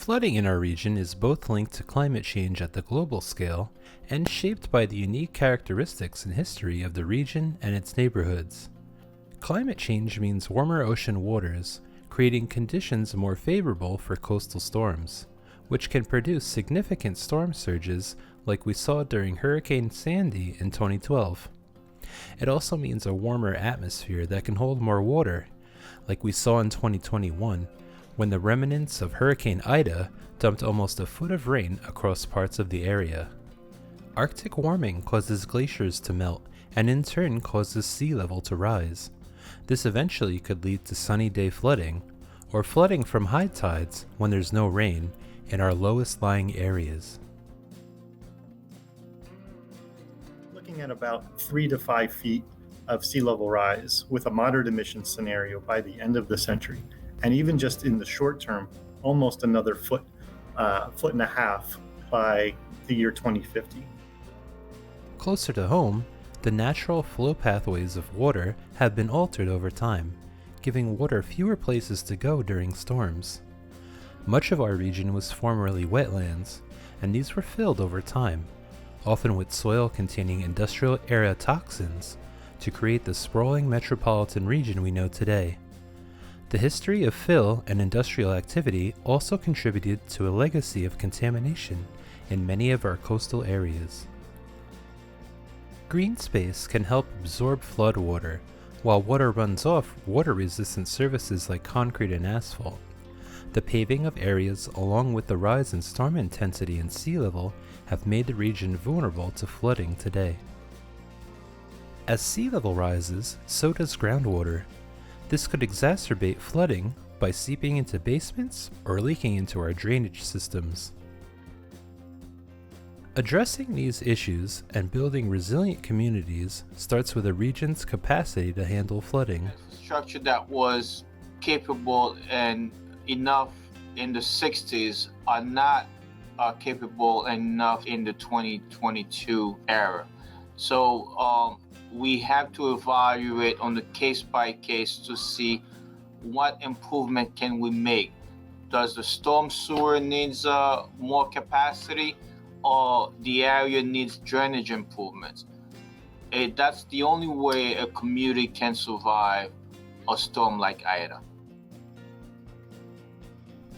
Flooding in our region is both linked to climate change at the global scale and shaped by the unique characteristics and history of the region and its neighborhoods. Climate change means warmer ocean waters, creating conditions more favorable for coastal storms, which can produce significant storm surges like we saw during Hurricane Sandy in 2012. It also means a warmer atmosphere that can hold more water, like we saw in 2021, when the remnants of Hurricane Ida dumped almost a foot of rain across parts of the area. Arctic warming causes glaciers to melt and in turn causes sea level to rise. This eventually could lead to sunny day flooding, or flooding from high tides when there's no rain in our lowest lying areas. Looking at about 3 to 5 feet of sea level rise with a moderate emissions scenario by the end of the century, and even just in the short term, almost another foot and a half by the year 2050. Closer to home, the natural flow pathways of water have been altered over time, giving water fewer places to go during storms. Much of our region was formerly wetlands, and these were filled over time, often with soil containing industrial area toxins, to create the sprawling metropolitan region we know today. The history of fill and industrial activity also contributed to a legacy of contamination in many of our coastal areas. Green space can help absorb flood water, while water runs off water-resistant surfaces like concrete and asphalt. The paving of areas along with the rise in storm intensity and sea level have made the region vulnerable to flooding today. As sea level rises, so does groundwater. This could exacerbate flooding by seeping into basements or leaking into our drainage systems. Addressing these issues and building resilient communities starts with a region's capacity to handle flooding. Structure that was capable and enough in the 60s are not capable enough in the 2022 era. So we have to evaluate on the case by case to see what improvement can we make. Does the storm sewer needs more capacity, or the area needs drainage improvements? That's the only way a community can survive a storm like Ida.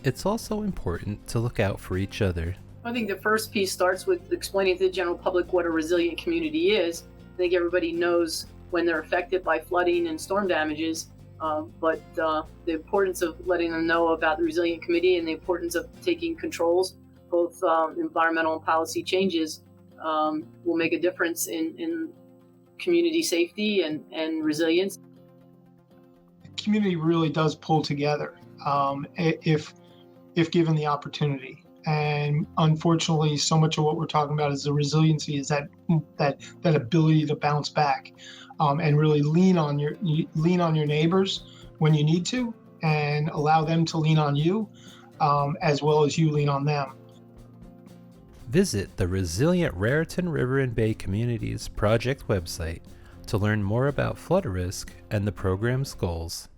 It's also important to look out for each other. I think the first piece starts with explaining to the general public what a resilient community is. I think everybody knows when they're affected by flooding and storm damages, but the importance of letting them know about the resilient community and the importance of taking controls, both environmental and policy changes, will make a difference in community safety and resilience. The community really does pull together if given the opportunity. And unfortunately, so much of what we're talking about is the resiliency, is that ability to bounce back and really lean on your neighbors when you need to, and allow them to lean on you as well as you lean on them. Visit the Resilient Raritan River and Bay Communities Project website to learn more about flood risk and the program's goals.